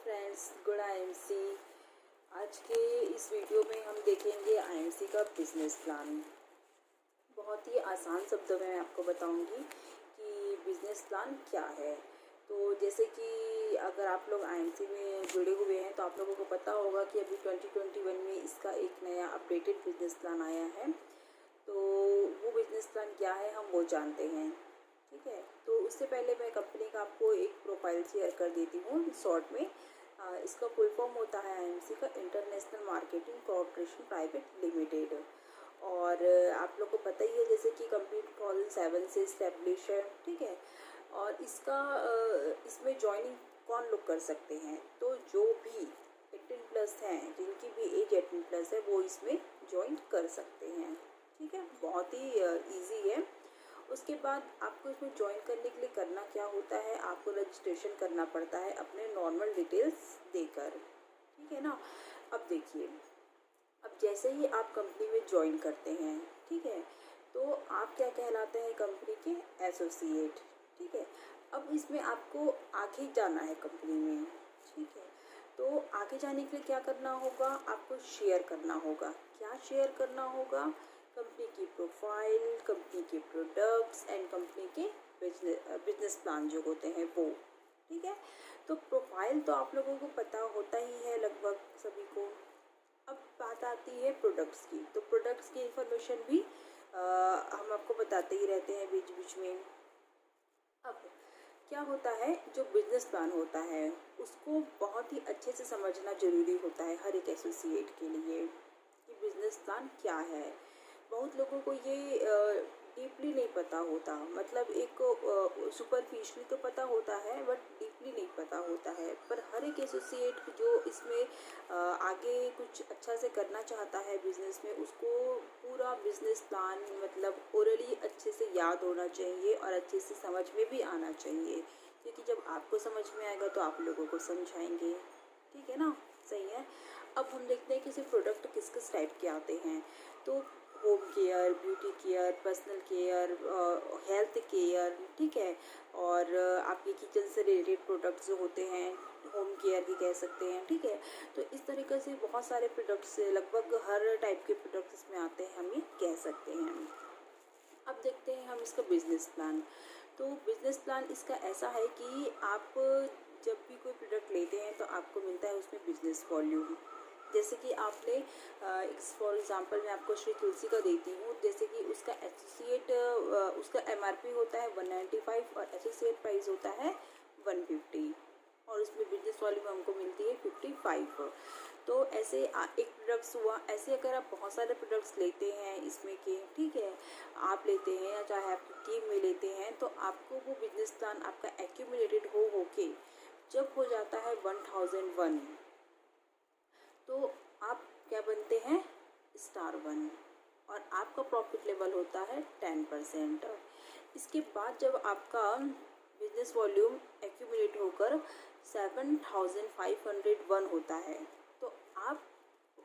Friends, good IMC. आज के इस वीडियो में हम देखेंगे आईएमसी का बिजनेस प्लान। बहुत ही आसान शब्दों में मैं आपको बताऊंगी कि बिजनेस प्लान क्या है। तो जैसे कि अगर आप लोग आईएमसी में जुड़े हुए हैं तो आप लोगों को पता होगा कि अभी 2021 में इसका एक नया अपडेटेड बिजनेस प्लान आया है। तो वो बिजनेस प्लान क्या है हम वो जानते हैं, ठीक है। तो उससे पहले मैं कंपनी का आपको एक प्रोफाइल शेयर कर देती हूँ शॉर्ट में। इसका फुल फॉर्म होता है आईएमसी का international marketing corporation private limited. और आप लोग को पता ही है जैसे कि कंपनी 2007 से इस्टेब्लिश है, ठीक है। और इसमें ज्वाइनिंग कौन लोग कर सकते हैं, तो जो भी 18+ हैं, जिनकी भी एज 18+ है वो इसमें ज्वाइन कर सकते हैं, ठीक है। बहुत ही ईजी है। उसके बाद आपको इसमें ज्वाइन करने के लिए करना क्या होता है, आपको रजिस्ट्रेशन करना पड़ता है अपने नॉर्मल डिटेल्स देकर, ठीक है ना। अब देखिए, अब जैसे ही आप कंपनी में ज्वाइन करते हैं, ठीक है, तो आप क्या कहलाते हैं, कंपनी के एसोसिएट, ठीक है। अब इसमें आपको आगे जाना है कंपनी में, ठीक है। तो आगे जाने के लिए क्या करना होगा, आपको शेयर करना होगा। क्या शेयर करना होगा, कंपनी की प्रोफाइल, कंपनी के प्रोडक्ट्स एंड कंपनी के बिजनेस प्लान जो होते हैं वो, ठीक है। तो प्रोफाइल तो आप लोगों को पता होता ही है लगभग सभी को। अब बात आती है प्रोडक्ट्स की, तो प्रोडक्ट्स की इंफॉर्मेशन भी हम आपको बताते ही रहते हैं बीच बीच में। अब क्या होता है, जो बिजनेस प्लान होता है उसको बहुत ही अच्छे से समझना ज़रूरी होता है हर एक एसोसिएट के लिए कि बिजनेस प्लान क्या है। बहुत लोगों को ये डीपली नहीं पता होता, मतलब एक सुपरफिशियली तो पता होता है बट डीपली नहीं पता होता है। पर हर एक एसोसिएट जो इसमें आगे कुछ अच्छा से करना चाहता है बिजनेस में, उसको पूरा बिजनेस प्लान मतलब ओरली अच्छे से याद होना चाहिए और अच्छे से समझ में भी आना चाहिए, क्योंकि जब आपको समझ में आएगा तो आप लोगों को समझाएंगे, ठीक है ना। सही है। अब हम देखते हैं कि सिर्फ प्रोडक्ट किस किस टाइप के आते हैं। तो home care, beauty care, personal care, health care, ठीक है। और आपके किचन से रिलेटेड प्रोडक्ट्स जो होते हैं होम केयर भी कह सकते हैं, ठीक है। तो इस तरीके से बहुत सारे प्रोडक्ट्स, लगभग हर टाइप के प्रोडक्ट्स इसमें आते हैं, हम ये कह सकते हैं। अब देखते हैं हम इसका बिजनेस प्लान। तो बिजनेस प्लान इसका ऐसा है कि आप जब भी कोई प्रोडक्ट लेते हैं तो आपको मिलता है उसमें बिजनेस वॉल्यूम। जैसे कि आपने फॉर एग्जांपल मैं आपको श्री तुलसी का देती हूँ, जैसे कि उसका एसोसिएट उसका एमआरपी होता है 195 और एसोसिएट प्राइस होता है 150 और उसमें बिजनेस वॉल्यूम हमको मिलती है 55। तो ऐसे एक प्रोडक्ट्स हुआ। ऐसे अगर आप बहुत सारे प्रोडक्ट्स लेते हैं इसमें के, ठीक है, आप लेते हैं या चाहे आपकी टीम में लेते हैं, तो आपको वो बिजनेस प्लान आपका एक्यूमुलेटेड हो के जब हो जाता है 1001, तो आप क्या बनते हैं, स्टार 1, और आपका प्रॉफिट लेवल होता है 10%। इसके बाद जब आपका बिजनेस वॉल्यूम एक्यूमुलेट होकर 7501 होता है, तो आप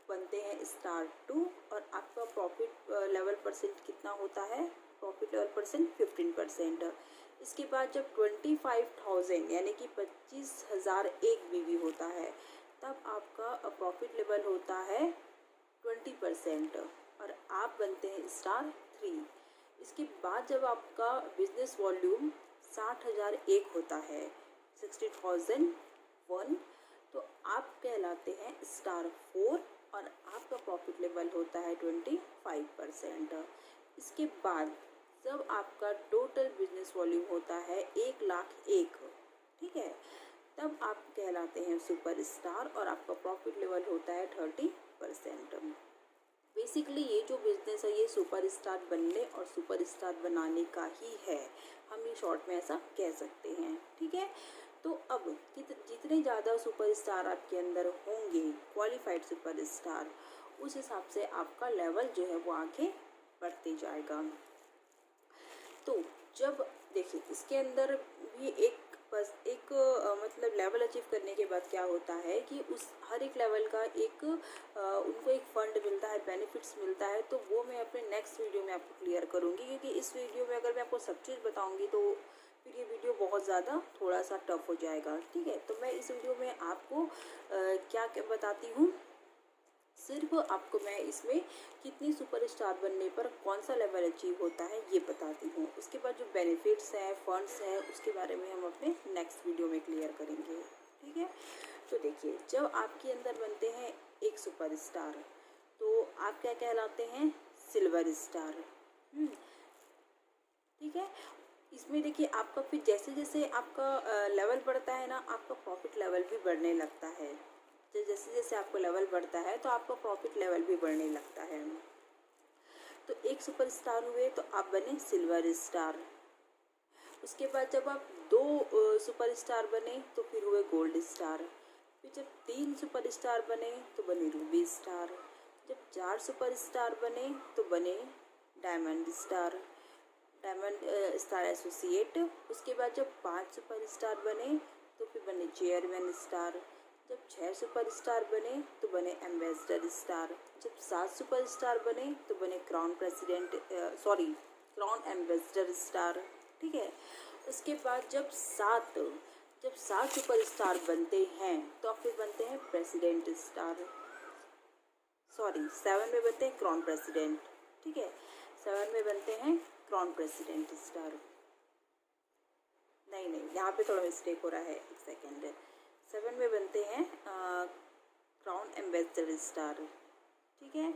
बनते हैं स्टार 2 और आपका प्रॉफिट लेवल परसेंट कितना होता है, प्रॉफिट लेवल परसेंट 15%। इसके बाद जब 25,000 यानी कि 25,001 बीवी होता है, तब आपका प्रॉफिट लेवल होता है 20% और आप बनते हैं स्टार 3। इसके बाद जब आपका बिजनेस वॉल्यूम 60,001 होता है, 60,001, तो आप कहलाते हैं स्टार 4 और आपका प्रॉफिट लेवल होता है 25%। इसके बाद जब आपका टोटल बिजनेस वॉल्यूम होता है 1,01,000, ठीक है, तब आप कहलाते हैं सुपर स्टार और आपका प्रॉफिट लेवल होता है 30%। बेसिकली ये जो बिजनेस है ये सुपर स्टार बनने और सुपर स्टार बनाने का ही है, हम ये शॉर्ट में ऐसा कह सकते हैं, ठीक है। तो अब जितने ज़्यादा सुपर स्टार आपके अंदर होंगे, क्वालिफाइड सुपर स्टार, उस हिसाब से आपका लेवल जो है वो आगे बढ़ते जाएगा। तो जब देखिए इसके अंदर भी मतलब लेवल अचीव करने के बाद क्या होता है कि उस हर एक लेवल का उनको एक फंड मिलता है, बेनिफिट्स मिलता है। तो वो मैं अपने नेक्स्ट वीडियो में आपको क्लियर करूँगी, क्योंकि इस वीडियो में अगर मैं आपको सब चीज़ बताऊँगी तो फिर ये वीडियो बहुत ज़्यादा थोड़ा सा टफ हो जाएगा, ठीक है। तो मैं इस वीडियो में आपको क्या क्या बताती हूँ, सिर्फ आपको मैं इसमें कितनी सुपरस्टार बनने पर कौन सा लेवल अचीव होता है ये बताती हूँ। उसके बाद जो बेनिफिट्स हैं, फंड्स हैं, उसके बारे में हम अपने नेक्स्ट वीडियो में क्लियर करेंगे, ठीक है। तो देखिए, जब आपके अंदर बनते हैं एक सुपरस्टार, तो आप क्या कहलाते हैं, सिल्वर स्टार, ठीक है। इसमें देखिए आपका फिर जैसे जैसे आपका लेवल बढ़ता है ना, आपका प्रॉफिट लेवल भी बढ़ने लगता है। तो जैसे जैसे आपका लेवल बढ़ता है तो आपका प्रॉफिट लेवल भी बढ़ने लगता है। तो एक सुपरस्टार हुए तो आप बने सिल्वर स्टार। उसके बाद जब आप दो सुपरस्टार बने तो फिर हुए गोल्ड स्टार। फिर जब 3 सुपरस्टार बने तो बने रूबी स्टार। जब 4 सुपरस्टार बने तो बने diamond star, diamond star associate. उसके बाद जब 5 सुपरस्टार बने तो फिर बने चेयरमैन स्टार। जब 6 सुपरस्टार बने तो बने एम्बेसडर स्टार। जब 7 सुपरस्टार बने तो बने क्राउन एम्बेसडर स्टार, ठीक है। उसके बाद जब 7 सुपरस्टार बनते हैं तो आप फिर बनते हैं प्रेसिडेंट स्टार, 7 में बनते हैं क्राउन प्रेसिडेंट, ठीक है। 7 में बनते हैं क्राउन प्रेसिडेंट स्टार, नहीं यहाँ पे थोड़ा मिस्टेक हो रहा है, एक सेकेंड। 7 में बनते हैं क्राउन एम्बेसडर स्टार, ठीक है।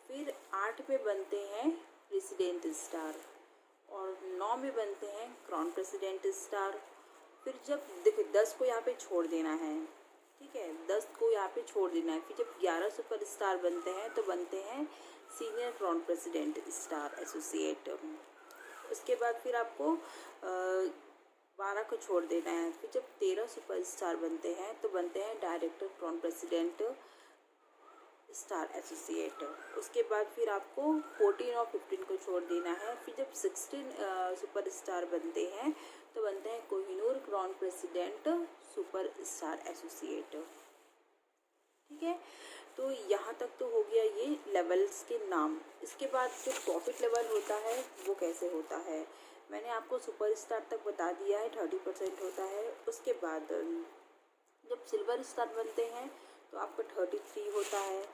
फिर 8 में बनते हैं प्रेसिडेंट स्टार और 9 में बनते हैं क्राउन प्रेसिडेंट स्टार। फिर जब देखिए 10 को यहाँ पे छोड़ देना है, ठीक है, 10 को यहाँ पे छोड़ देना है। फिर जब 11 सुपर स्टार बनते हैं तो बनते हैं senior crown president star associate. उसके बाद फिर आपको 12 को छोड़ देना है। फिर जब 13 सुपर स्टार बनते हैं तो बनते हैं director crown president star associate. उसके बाद फिर आपको 14 और 15 को छोड़ देना है। फिर जब 16 सुपर स्टार बनते हैं तो बनते हैं Kohinoor crown president super star associate, ठीक है। तो यहाँ तक तो हो गया ये लेवल्स के नाम। इसके बाद जो प्रॉफिट लेवल होता है वो कैसे होता है, मैंने आपको सुपर स्टार तक बता दिया है, 30% होता है। उसके बाद जब सिल्वर स्टार बनते हैं तो आपका 33 होता है।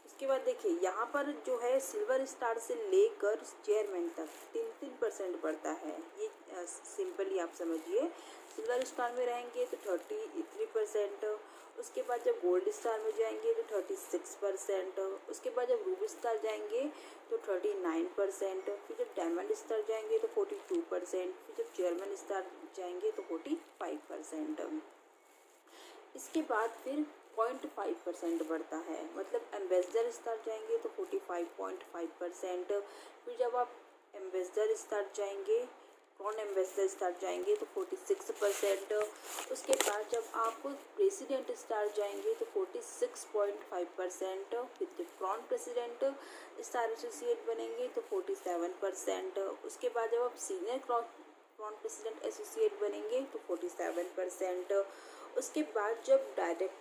उसके बाद देखिए यहाँ पर जो है सिल्वर स्टार से लेकर चेयरमैन तक 3% बढ़ता है। ये सिंपली आप समझिए, सिल्वर स्टार में रहेंगे तो 33%। उसके बाद जब गोल्ड स्टार में जाएंगे तो 36%। उसके बाद जब रूबी स्टार जाएंगे तो 39%। फिर जब डायमंड स्टार जाएंगे तो 42%। फिर जब चेयरमैन स्टार जाएंगे तो 45%। इसके बाद फिर 0.5% बढ़ता है, मतलब एम्बेसडर स्टार जाएंगे तो 45.5%। फिर जब आप एम्बेसडर स्टार जाएंगे, क्राउन एम्बेसडर स्टार जाएंगे तो 46%। उसके बाद जब आप प्रेसिडेंट स्टार जाएंगे तो 46.5%। फिर जब क्राउन प्रेसिडेंट स्टार एसोसिएट बनेंगे तो 47%। उसके बाद जब आप सीनियर क्राउन प्रेसिडेंट एसोसिएट बनेंगे तो 47%। उसके बाद जब डायरेक्टर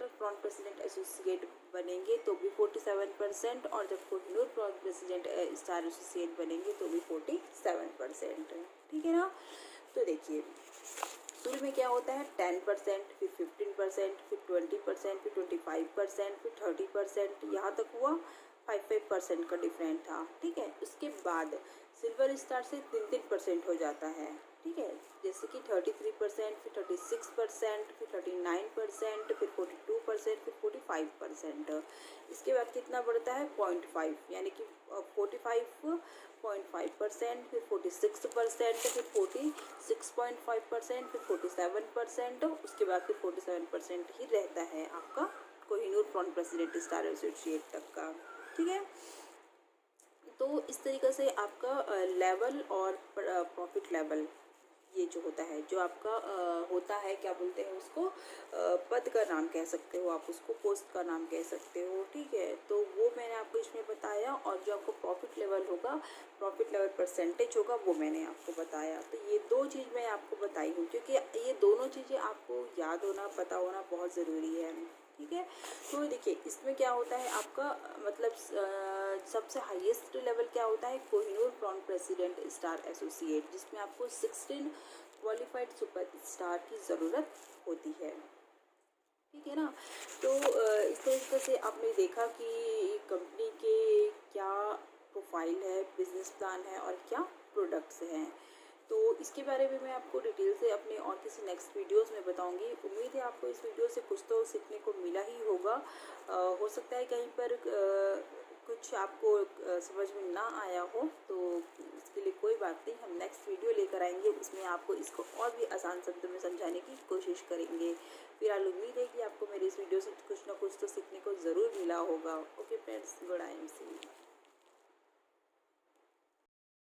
क्राउन प्रेसिडेंट एसोसिएट बनेंगे तो भी 47%। और जब Kohinoor crown president star associate बनेंगे तो भी 47%, ठीक है ना। तो देखिए शुरू में क्या होता है 10%, फिर 15%, फिर 20%, फिर 25%, फिर 30%, यहाँ तक हुआ 5% का डिफरेंट था, ठीक है। उसके बाद सिल्वर स्टार से 3% हो जाता है, ठीक है, जैसे कि 33%, फिर 36%, फिर 39%, फिर 42%, फिर 45%। इसके बाद कितना बढ़ता है 0.5, यानी कि 45.5%, फिर 46%, फिर 46.5%, फिर 47%। उसके बाद फिर 47% ही रहता है आपका Kohinoor crown president star associate तक का, ठीक है। तो इस तरीके से आपका लेवल और प्रॉफिट लेवल ये जो होता है, जो आपका होता है, क्या बोलते हैं उसको, पद का नाम कह सकते हो आप उसको, पोस्ट का नाम कह सकते हो, ठीक है। तो वो मैंने आपको इसमें बताया। और जो आपको प्रॉफिट लेवल होगा, प्रॉफिट लेवल परसेंटेज होगा, वो मैंने आपको बताया। तो ये 2 चीज़ मैं आपको बताई हूँ, क्योंकि ये दोनों चीज़ें आपको याद होना, पता होना बहुत ज़रूरी है, ठीक है। तो देखिए इसमें क्या होता है आपका मतलब सबसे हाईएस्ट लेवल क्या होता है, कोहिनूर प्रॉन प्रेसिडेंट स्टार एसोसिएट, जिसमें आपको 16 क्वालिफाइड सुपर स्टार की ज़रूरत होती है, ठीक है ना। तो इस तरीके से आपने देखा कि कंपनी के क्या प्रोफाइल है, बिजनेस प्लान है और क्या प्रोडक्ट्स हैं। तो इसके बारे में मैं आपको डिटेल से अपने और किसी नेक्स्ट वीडियोस में बताऊंगी। उम्मीद है आपको इस वीडियो से कुछ तो सीखने को मिला ही होगा। हो सकता है कहीं पर कुछ आपको समझ में ना आया हो, तो इसके लिए कोई बात नहीं, हम नेक्स्ट वीडियो लेकर आएंगे, उसमें आपको इसको और भी आसान शब्दों में समझाने की कोशिश करेंगे। फिलहाल उम्मीद है कि आपको मेरी इस वीडियो से कुछ ना कुछ तो सीखने को ज़रूर मिला होगा। Okay friends, good I am C.